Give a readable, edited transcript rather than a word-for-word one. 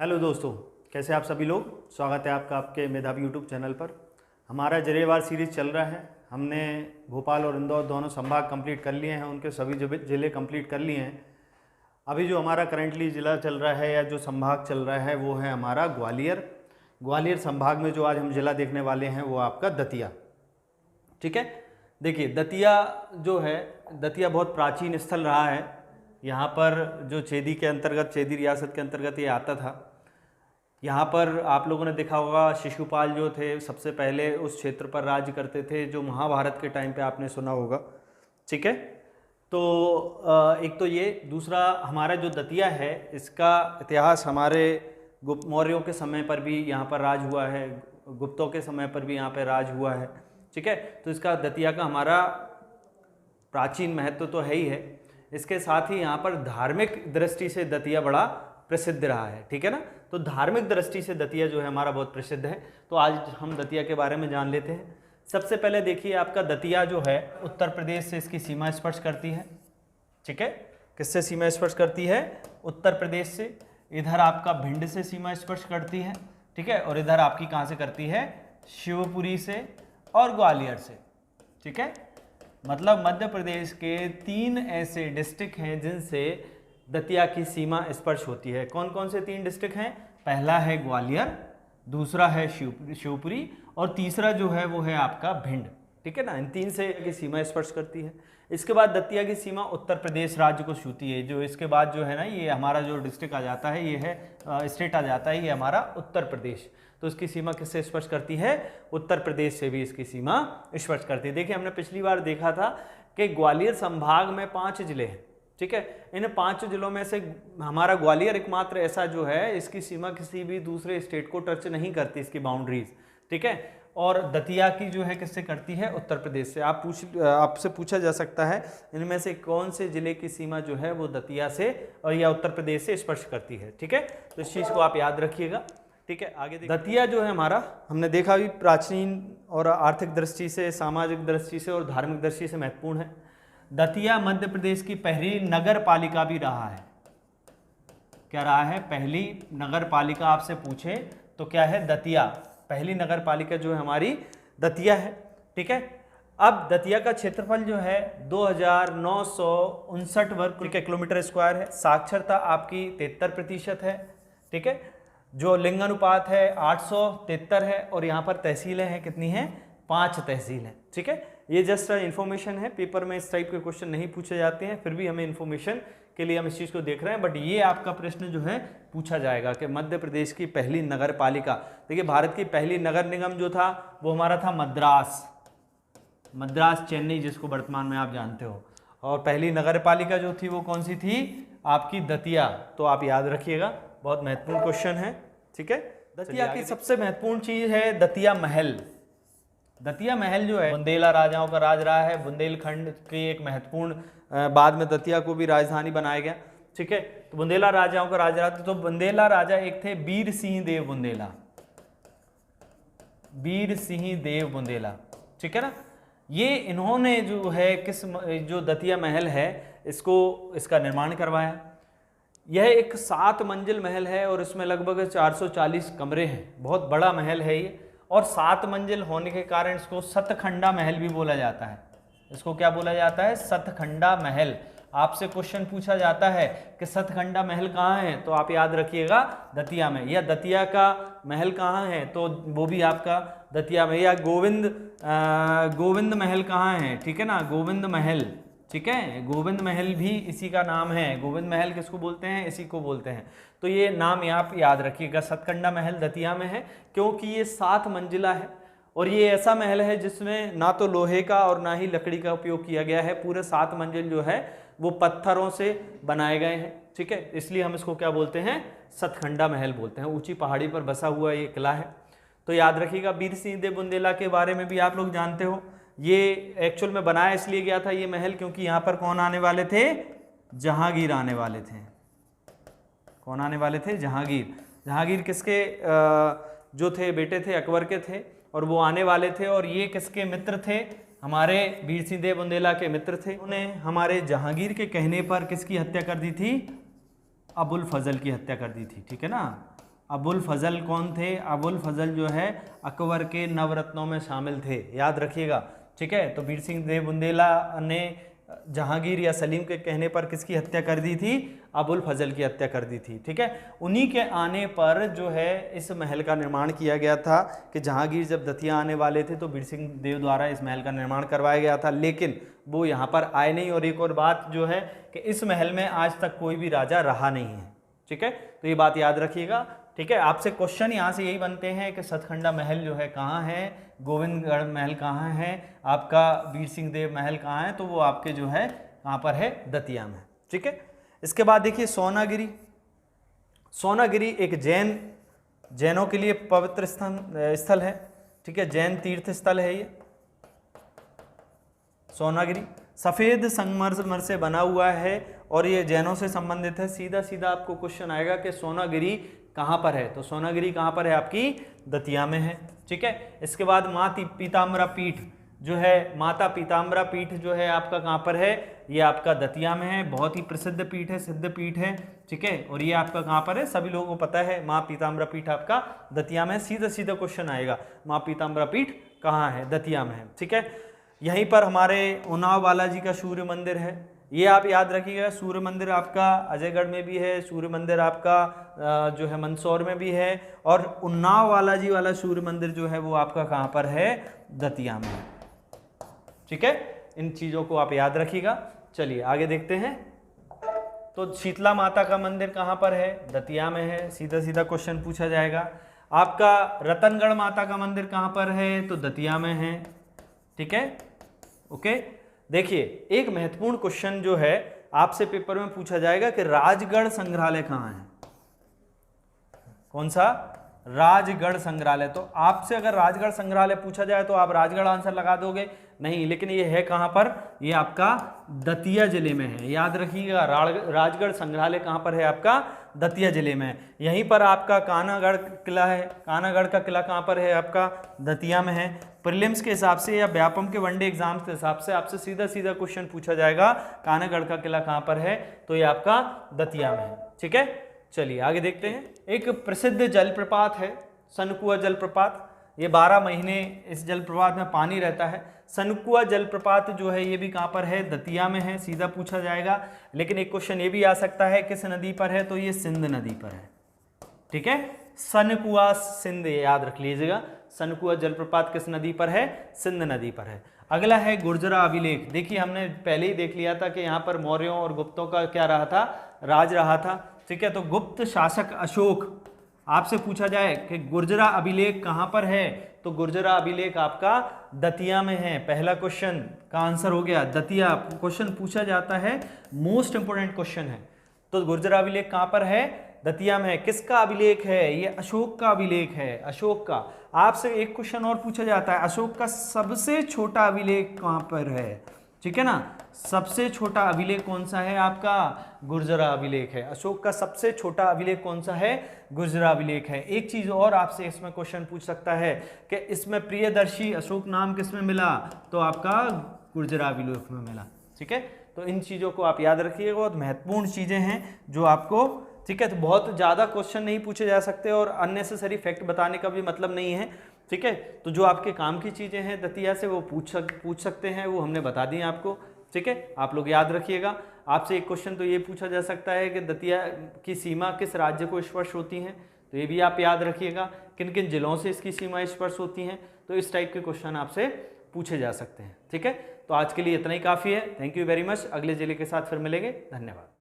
Hello दोस्तों, कैसे आप सभी लोग। स्वागत है आपका आपके मेधावी यूट्यूब चैनल पर। हमारा जिलेवार सीरीज़ चल रहा है। हमने भोपाल और इंदौर दोनों संभाग कंप्लीट कर लिए हैं, उनके सभी ज़िले कंप्लीट कर लिए हैं। अभी जो हमारा करंटली ज़िला चल रहा है या जो संभाग चल रहा है वो है हमारा ग्वालियर। ग्वालियर संभाग में जो आज हम ज़िला देखने वाले हैं वो आपका दतिया। ठीक है, देखिए दतिया जो है, दतिया बहुत प्राचीन स्थल रहा है। यहाँ पर जो चेदी के अंतर्गत, चेदी रियासत के अंतर्गत ये आता था। यहाँ पर आप लोगों ने देखा होगा शिशुपाल जो थे सबसे पहले उस क्षेत्र पर राज्य करते थे, जो महाभारत के टाइम पे आपने सुना होगा। ठीक है, तो एक तो ये, दूसरा हमारा जो दतिया है इसका इतिहास हमारे गुप्त मौर्यों के समय पर भी यहाँ पर राज हुआ है, गुप्तों के समय पर भी यहाँ पर राज हुआ है। ठीक है, तो इसका दतिया का हमारा प्राचीन महत्व तो है ही है। इसके साथ ही यहाँ पर धार्मिक दृष्टि से दतिया बड़ा प्रसिद्ध रहा है। ठीक है ना, तो धार्मिक दृष्टि से दतिया जो है हमारा बहुत प्रसिद्ध है। तो आज हम दतिया के बारे में जान लेते हैं। सबसे पहले देखिए, आपका दतिया जो है उत्तर प्रदेश से इसकी सीमा स्पर्श करती है। ठीक है, किससे सीमा स्पर्श करती है? उत्तर प्रदेश से। इधर आपका भिंड से सीमा स्पर्श करती है। ठीक है, और इधर आपकी कहाँ से करती है? शिवपुरी से और ग्वालियर से। ठीक है, मतलब मध्य प्रदेश के 3 ऐसे डिस्ट्रिक्ट हैं जिनसे दतिया की सीमा स्पर्श होती है। कौन कौन से 3 डिस्ट्रिक्ट हैं? पहला है ग्वालियर, दूसरा है शिवपुरी और तीसरा जो है वो है आपका भिंड। ठीक है ना, इन 3 से की सीमा स्पर्श करती है। इसके बाद दतिया की सीमा उत्तर प्रदेश राज्य को छूती है। जो इसके बाद जो है ना, ये हमारा जो डिस्ट्रिक्ट आ जाता है, ये है स्टेट आ जाता है, ये हमारा उत्तर प्रदेश। तो इसकी सीमा किससे स्पर्श करती है? उत्तर प्रदेश से भी इसकी सीमा स्पर्श करती है। देखिए, हमने पिछली बार देखा था कि ग्वालियर संभाग में 5 जिले हैं। ठीक है, इन 5 जिलों में से हमारा ग्वालियर एकमात्र ऐसा जो है, इसकी सीमा किसी भी दूसरे स्टेट को टच नहीं करती, इसकी बाउंड्रीज। ठीक है, और दतिया की जो है किससे करती है? उत्तर प्रदेश से। आपसे पूछा जा सकता है इनमें से कौन से जिले की सीमा जो है वो दतिया से और या उत्तर प्रदेश से स्पर्श करती है। ठीक है, तो इस चीज़ को आप याद रखिएगा। ठीक है, आगे दतिया जो है हमारा, हमने देखा भी प्राचीन और आर्थिक दृष्टि से, सामाजिक दृष्टि से और धार्मिक दृष्टि से महत्वपूर्ण है। दतिया मध्य प्रदेश की पहली नगर पालिका भी रहा है। क्या रहा है? पहली नगर पालिका आपसे पूछे तो क्या है? दतिया। पहली नगर पालिका जो है हमारी दतिया है। ठीक है, अब दतिया का क्षेत्रफल जो है 2959 वर्ग किलोमीटर स्क्वायर है। साक्षरता आपकी 73% है। ठीक है, जो लिंगानुपात है 873 है और यहाँ पर तहसीलें हैं, कितनी हैं? 5 तहसील हैं। ठीक है, ये जस्ट इन्फॉर्मेशन है, पेपर में इस टाइप के क्वेश्चन नहीं पूछे जाते हैं, फिर भी हमें इन्फॉर्मेशन के लिए हम इस चीज़ को देख रहे हैं। बट ये आपका प्रश्न जो है पूछा जाएगा कि मध्य प्रदेश की पहली नगर पालिका। देखिए, भारत की पहली नगर निगम जो था वो हमारा था मद्रास चेन्नई, जिसको वर्तमान में आप जानते हो। और पहली नगर पालिका जो थी वो कौन सी थी? आपकी दतिया। तो आप याद रखिएगा, बहुत महत्वपूर्ण क्वेश्चन है। ठीक है, दतिया की सबसे महत्वपूर्ण चीज है दतिया महल। दतिया महल जो है बुंदेला राजाओं का राज रहा है। बुंदेलखंड की एक महत्वपूर्ण, बाद में दतिया को भी राजधानी बनाया गया। ठीक है, तो बुंदेला राजाओं का राज रहा था। तो बुंदेला राजा एक थे वीर सिंह देव बुंदेला। वीर सिंह देव बुंदेला। ठीक है ना, ये इन्होंने जो है जो दतिया महल है इसका निर्माण करवाया। यह एक 7 मंजिल महल है और इसमें लगभग 440 कमरे हैं। बहुत बड़ा महल है ये, और 7 मंजिल होने के कारण इसको सतखंडा महल भी बोला जाता है। इसको क्या बोला जाता है? सतखंडा महल। आपसे क्वेश्चन पूछा जाता है कि सतखंडा महल कहाँ है, तो आप याद रखिएगा दतिया में। या दतिया का महल कहाँ है, तो वो भी आपका दतिया में। या गोविंद महल कहाँ है? ठीक है ना, गोविंद महल। ठीक है, गोविंद महल भी इसी का नाम है। गोविंद महल किसको बोलते हैं? इसी को बोलते हैं। तो ये नाम आप याद रखिएगा। सतखंडा महल दतिया में है क्योंकि ये 7 मंजिला है और ये ऐसा महल है जिसमें ना तो लोहे का और ना ही लकड़ी का उपयोग किया गया है। पूरे 7 मंजिल जो है वो पत्थरों से बनाए गए हैं। ठीक है, इसलिए हम इसको क्या बोलते हैं? सतखंडा महल बोलते हैं। ऊंची पहाड़ी पर बसा हुआ ये किला है। तो याद रखिएगा, वीर सिंह देव बुंदेला के बारे में भी आप लोग जानते हो। ये एक्चुअल में बनाया इसलिए गया था ये महल क्योंकि यहाँ पर कौन आने वाले थे? जहांगीर आने वाले थे। कौन आने वाले थे? जहांगीर। जहांगीर किसके जो थे? बेटे थे, अकबर के थे, और वो आने वाले थे। और ये किसके मित्र थे? हमारे वीर सिंह देव बुंदेला के मित्र थे। उन्होंने हमारे जहांगीर के कहने पर किसकी हत्या कर दी थी? अबुल फजल की हत्या कर दी थी। ठीक है ना, अबुल फजल कौन थे? अबुल फजल जो है अकबर के नवरत्नों में शामिल थे, याद रखिएगा, ठीक है। तो वीर सिंह देव बुंदेला ने जहांगीर या सलीम के कहने पर किसकी हत्या कर दी थी? अबुल फजल की हत्या कर दी थी, ठीक है। उन्हीं के आने पर जो है इस महल का निर्माण किया गया था कि जहांगीर जब दतिया आने वाले थे तो वीर सिंह देव द्वारा इस महल का निर्माण करवाया गया था, लेकिन वो यहाँ पर आए नहीं। और एक और बात जो है कि इस महल में आज तक कोई भी राजा रहा नहीं है, ठीक है। तो ये बात याद रखिएगा, ठीक है। आपसे क्वेश्चन यहाँ से यही बनते हैं कि सतखंडा महल जो है कहाँ है, गोविंदगढ़ महल कहाँ है, आपका वीर सिंह देव महल कहाँ है, तो वो आपके जो है कहाँ पर है? दतिया में, ठीक है। इसके बाद देखिए सोनागिरी। सोनागिरी एक जैनों के लिए पवित्र स्थल है, ठीक है, जैन तीर्थ स्थल है ये सोनागिरी। सफ़ेद संगमरमर से बना हुआ है और ये जैनों से संबंधित है। सीधा सीधा आपको क्वेश्चन आएगा कि सोनागिरी कहाँ पर है, तो सोनागिरी कहाँ पर है? आपकी दतिया में है, ठीक है। इसके बाद माता पीताम्बरा पीठ जो है, माता पीताम्बरा पीठ जो है आपका कहाँ पर है? ये आपका दतिया में है, बहुत ही प्रसिद्ध पीठ है, सिद्ध पीठ है, ठीक है। और ये आपका कहाँ पर है? सभी लोगों को पता है, माँ पीताम्बरा पीठ आपका दतिया में है। सीधा सीधा क्वेश्चन आएगा, माँ पीताम्बरा पीठ कहाँ है? दतिया में है, ठीक है। यहीं पर हमारे उन्नाव बालाजी का सूर्य मंदिर है, ये आप याद रखिएगा। सूर्य मंदिर आपका अजयगढ़ में भी है, सूर्य मंदिर आपका जो है मंदसौर में भी है, और उन्नाव बालाजी वाला सूर्य मंदिर जो है वो आपका कहाँ पर है? दतिया में है, ठीक है। इन चीज़ों को आप याद रखिएगा। चलिए आगे देखते हैं। तो शीतला माता का मंदिर कहाँ पर है? दतिया में है, सीधा सीधा क्वेश्चन पूछा जाएगा। आपका रतनगढ़ माता का मंदिर कहाँ पर है? तो दतिया में है, ठीक है, ओके। देखिए एक महत्वपूर्ण क्वेश्चन जो है आपसे पेपर में पूछा जाएगा कि राजगढ़ संग्रहालय कहाँ है? कौन सा? राजगढ़ संग्रहालय। तो आपसे अगर राजगढ़ संग्रहालय पूछा जाए तो आप राजगढ़ आंसर लगा दोगे? नहीं, लेकिन ये है कहाँ पर? ये आपका दतिया जिले में है, याद रखिएगा। राजगढ़ संग्रहालय कहाँ पर है? आपका दतिया जिले में। यहीं पर आपका कानागढ़ किला है, कानागढ़ का किला कहाँ पर है? आपका दतिया में है। प्रीलिम्स के हिसाब से या व्यापम के वनडे एग्जाम्स के हिसाब से आपसे सीधा सीधा क्वेश्चन पूछा जाएगा, कानागढ़ का किला कहाँ पर है? तो ये आपका दतिया में है, ठीक है। चलिए आगे देखते हैं। एक प्रसिद्ध जलप्रपात है सनकुआ जलप्रपात, ये 12 महीने इस जलप्रपात में पानी रहता है। सनकुआ जलप्रपात जो है ये भी कहाँ पर है? दतिया में है, सीधा पूछा जाएगा। लेकिन एक क्वेश्चन ये भी आ सकता है किस नदी पर है? तो ये सिंध नदी पर है, ठीक है। सनकुआ सिंध, याद रख लीजिएगा। सनकुआ जलप्रपात किस नदी पर है? सिंध नदी पर है। अगला है गुर्जरा अभिलेख। देखिए हमने पहले ही देख लिया था कि यहाँ पर मौर्यों और गुप्तों का क्या रहा था? राज रहा था, ठीक है। तो गुप्त शासक अशोक, आपसे पूछा जाए कि गुर्जरा अभिलेख कहाँ पर है? तो गुर्जरा अभिलेख आपका दतिया में है। पहला क्वेश्चन का आंसर हो गया दतिया। क्वेश्चन पूछा जाता है, मोस्ट इंपोर्टेंट क्वेश्चन है। तो गुर्जरा अभिलेख कहाँ पर है? दतिया में है। किसका अभिलेख है? ये अशोक का अभिलेख है, अशोक का। आपसे एक क्वेश्चन और पूछा जाता है, अशोक का सबसे छोटा अभिलेख कहाँ पर है? ठीक है ना, सबसे छोटा अभिलेख कौन सा है? आपका गुर्जरा अभिलेख है। अशोक का सबसे छोटा अभिलेख कौन सा है? गुर्जरा अभिलेख है। एक चीज और आपसे इसमें क्वेश्चन पूछ सकता है कि इसमें प्रियदर्शी अशोक नाम किसमें मिला? तो आपका गुर्जरा अभिलेख में मिला, ठीक है। तो इन चीजों को आप याद रखिएगा, बहुत महत्वपूर्ण चीजें हैं जो आपको, ठीक है। तो बहुत ज़्यादा क्वेश्चन नहीं पूछे जा सकते और अननेसेसरी फैक्ट बताने का भी मतलब नहीं है, ठीक है। तो जो आपके काम की चीज़ें हैं दतिया से वो पूछ सकते हैं, वो हमने बता दी आपको, ठीक है। आप लोग याद रखिएगा। आपसे एक क्वेश्चन तो ये पूछा जा सकता है कि दतिया की सीमा किस राज्य को स्पर्श होती हैं? तो ये भी आप याद रखिएगा। किन किन जिलों से इसकी सीमा स्पर्श होती हैं? तो इस टाइप के क्वेश्चन आपसे पूछे जा सकते हैं, ठीक है। तो आज के लिए इतना ही काफ़ी है। Thank you very much. अगले जिले के साथ फिर मिलेंगे। धन्यवाद।